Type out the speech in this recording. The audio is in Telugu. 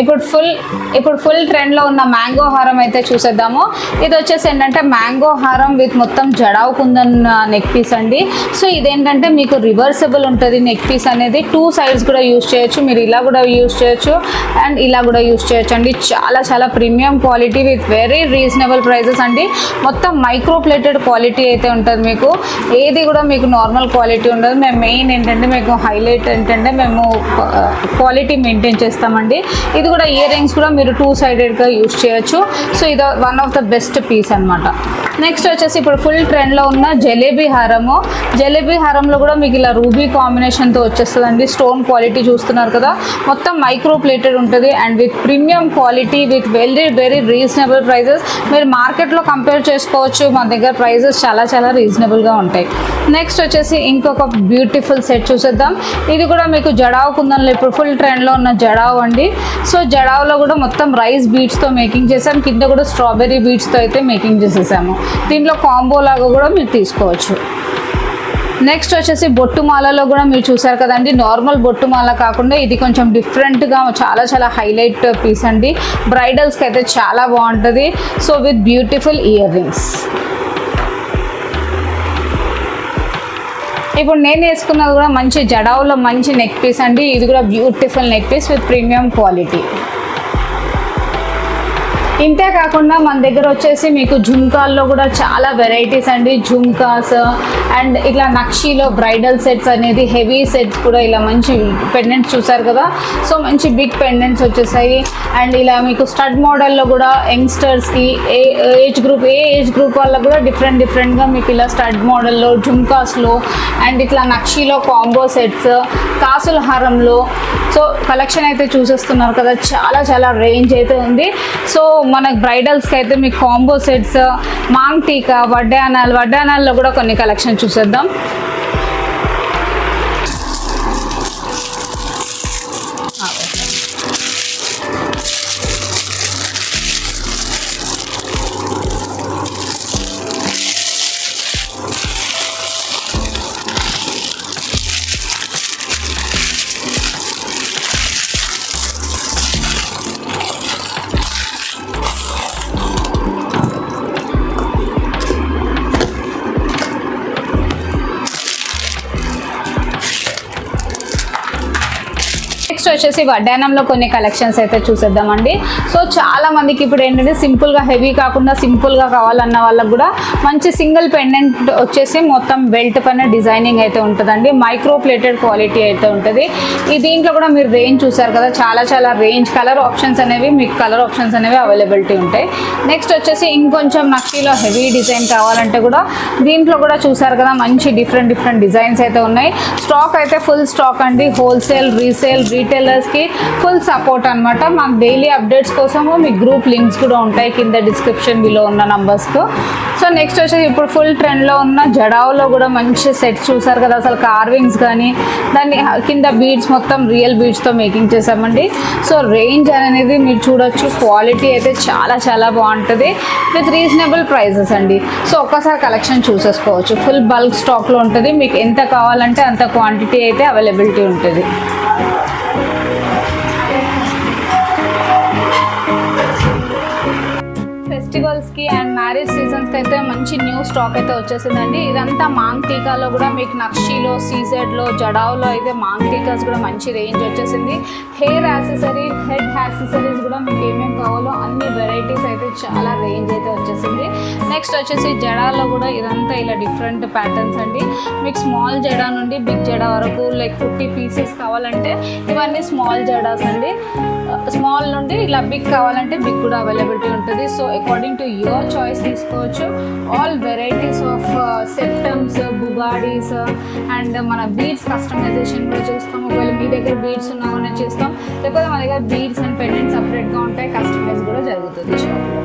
ఇప్పుడు ఫుల్ ట్రెండ్లో ఉన్న మ్యాంగో హారం అయితే చూసేద్దాము. ఇది వచ్చేసి ఏంటంటే మ్యాంగో హారం విత్ మొత్తం జడావ్ కుందన్ నెక్ పీస్ అండి. సో ఇదేంటంటే మీకు రివర్సబుల్ ఉంటుంది నెక్ పీస్ అనేది. 2 సైడ్స్ కూడా యూజ్ చేయొచ్చు, మీరు ఇలా కూడా యూజ్ చేయొచ్చు అండ్ ఇలా కూడా యూజ్ చేయొచ్చు అండి. చాలా చాలా premium quality with very reasonable prices అండి. మొత్తం మైక్రో ప్లేటెడ్ క్వాలిటీ అయితే ఉంటుంది మీకు. ఏది కూడా మీకు నార్మల్ క్వాలిటీ ఉండదు. మేము మెయిన్ ఏంటంటే మీకు హైలైట్ ఏంటంటే మేము క్వాలిటీ మెయింటైన్ చేస్తామండి. ఇది కూడా ఇయర్ రింగ్స్ కూడా మీరు 2 సైడెడ్గా యూజ్ చేయొచ్చు. సో ఇది one of the best piece అనమాట. నెక్స్ట్ వచ్చేసి ఇప్పుడు ఫుల్ ట్రెండ్లో ఉన్న జలేబీ హారము. జలేబీ హారంలో కూడా మీకు ఇలా రూబీ కాంబినేషన్తో వచ్చేస్తుందండి. స్టోన్ క్వాలిటీ చూస్తున్నారు కదా, మొత్తం మైక్రో ప్లేటెడ్ ఉంటుంది and with premium quality with very very reasonable prices. మీరు మార్కెట్లో కంపేర్ చేసుకోవచ్చు, మన దగ్గర ప్రైజెస్ చాలా చాలా రీజనబుల్గా ఉంటాయి. నెక్స్ట్ వచ్చేసి ఇంకొక బ్యూటిఫుల్ సెట్ చూసేద్దాం. ఇది కూడా మీకు జడావ్ కుందన్లో ఇప్పుడు ఫుల్ ట్రెండ్లో ఉన్న జడావ్ అండి. సో జడావ్లో కూడా మొత్తం రైస్ బీడ్స్తో మేకింగ్ చేసాం, కింద కూడా స్ట్రాబెర్రీ బీడ్స్తో అయితే మేకింగ్ చేసేసాము. దీంట్లో కాంబో లాగా కూడా మీరు తీసుకోవచ్చు. నెక్స్ట్ వచ్చేసి బొట్టుమాలలో కూడా మీరు చూసారు కదండి, నార్మల్ బొట్టుమాల కాకుండా ఇది కొంచెం డిఫరెంట్గా చాలా చాలా హైలైట్ పీస్ అండి. బ్రైడల్స్కి అయితే చాలా బాగుంటుంది. So with beautiful ear rings. ఇప్పుడు నేను వేసుకున్నది కూడా మంచి జడావులో మంచి నెక్ పీస్ అండి. ఇది కూడా beautiful neck piece with premium quality. ఇంతే కాకుండా మన దగ్గర వచ్చేసి మీకు జుమ్కాల్లో కూడా చాలా వెరైటీస్ అండి. జుమ్కాస్ అండ్ ఇట్లా నక్షీలో బ్రైడల్ సెట్స్ అనేది హెవీ సెట్స్ కూడా ఇలా మంచి పెండెంట్స్ చూసారు కదా. సో మంచి బిగ్ పెండెంట్స్ వచ్చేసాయి. అండ్ ఇలా మీకు స్టడ్ మోడల్లో కూడా యంగ్స్టర్స్కి ఏ ఏజ్ గ్రూప్ వాళ్ళకు కూడా డిఫరెంట్గా మీకు ఇలా స్టడ్ మోడల్లో జుమ్కాస్లో అండ్ ఇట్లా నక్షీలో కాంబో సెట్స్, కాసుల హారంలో. సో కలెక్షన్ అయితే చూసేస్తున్నారు కదా, చాలా చాలా రేంజ్ అయితే ఉంది. సో మనకు బ్రైడల్స్కి అయితే మీకు కాంబో సెట్స్, మాంగ్ టీకా, వడ్డానాల్లో కూడా కొన్ని కలెక్షన్ చూసేద్దాం. నెక్స్ట్ వచ్చేసి వడ్డానంలో కొన్ని కలెక్షన్స్ అయితే చూసేద్దామండి. సో చాలా మందికి ఇప్పుడు ఏంటంటే సింపుల్గా హెవీ కాకుండా సింపుల్గా కావాలన్న వాళ్ళకు కూడా మంచి సింగిల్ పెండెంట్ వచ్చేసి మొత్తం బెల్ట్ పైన డిజైనింగ్ అయితే ఉంటుందండి. మైక్రో ప్లేటెడ్ క్వాలిటీ అయితే ఉంటుంది. ఈ దీంట్లో కూడా మీరు రేంజ్ చూసారు కదా, చాలా చాలా రేంజ్ కలర్ ఆప్షన్స్ అనేవి అవైలబిలిటీ ఉంటాయి. నెక్స్ట్ వచ్చేసి ఇంకొంచెం నక్షీలో హెవీ డిజైన్ కావాలంటే కూడా దీంట్లో కూడా చూసారు కదా, మంచి డిఫరెంట్ డిజైన్స్ అయితే ఉన్నాయి. స్టాక్ అయితే ఫుల్ స్టాక్ అండి. హోల్సేల్, రీసేల్, రీటైలర్స్కి ఫుల్ సపోర్ట్ అనమాట. మాకు డైలీ అప్డేట్స్ కోసము మీ గ్రూప్ లింక్స్ కూడా ఉంటాయి కింద డిస్క్రిప్షన్ బిలో ఉన్న నంబర్స్కు. సో నెక్స్ట్ వచ్చేసి ఇప్పుడు ఫుల్ ట్రెండ్లో ఉన్న జడావులో కూడా మంచి సెట్స్ చూసారు కదా, అసలు కార్వింగ్స్ కానీ దాన్ని కింద బీడ్స్ మొత్తం రియల్ బీడ్స్తో మేకింగ్ చేసామండి. సో రేంజ్ అనేది మీరు చూడొచ్చు, క్వాలిటీ అయితే చాలా చాలా బాగుంటుంది విత్ రీజనబుల్ ప్రైజెస్ అండి. సో ఒక్కసారి కలెక్షన్ చూసేసుకోవచ్చు. ఫుల్ బల్క్ స్టాక్లో ఉంటుంది, మీకు ఎంత కావాలంటే అంత క్వాంటిటీ అయితే అవైలబిలిటీ ఉంటుంది. ఫెస్టివల్స్కి అండ్ మ్యారేజ్ సీజన్స్కి అయితే మంచి న్యూ స్టాక్ అయితే వచ్చేసిందండి. ఇదంతా మాంగ్ టీకాలో కూడా మీకు నక్షీలో, సీజెడ్లో, జడావ్లో అయితే మాంగ్ టీకాస్ కూడా మంచి రేంజ్ వచ్చేసింది. హెడ్ యాక్సెసరీస్ కూడా మీకు ఏమేమి కావాలో అన్ని వెరైటీస్ అయితే చాలా రేంజ్ అయితే వచ్చేసింది. నెక్స్ట్ వచ్చేసి జడాలో కూడా ఇదంతా ఇలా డిఫరెంట్ ప్యాటర్న్స్ అండి. మీకు స్మాల్ జడా నుండి బిగ్ జడా వరకు లైక్ 50 పీసెస్ కావాలంటే ఇవన్నీ స్మాల్ జడాస్ అండి. స్మాల్ నుండి ఇలా బిగ్ కావాలంటే బిగ్ కూడా అవైలబిలిటీ ఉంటుంది. So according to your choice తీసుకోవచ్చు. ఆల్ వెరైటీస్ ఆఫ్ సెప్టమ్స్, బుగాడీస్ అండ్ మన బీడ్స్ కస్టమైజేషన్ కూడా చేస్తాం. ఒకవేళ మీ దగ్గర బీడ్స్ ఉన్నా కూడా చేస్తాం, లేకపోతే మన దగ్గర బీడ్స్ అండ్ పెండెంట్స్ సపరేట్గా ఉంటాయి. కస్టమైజ్ కూడా జరుగుతుంది షాప్లో.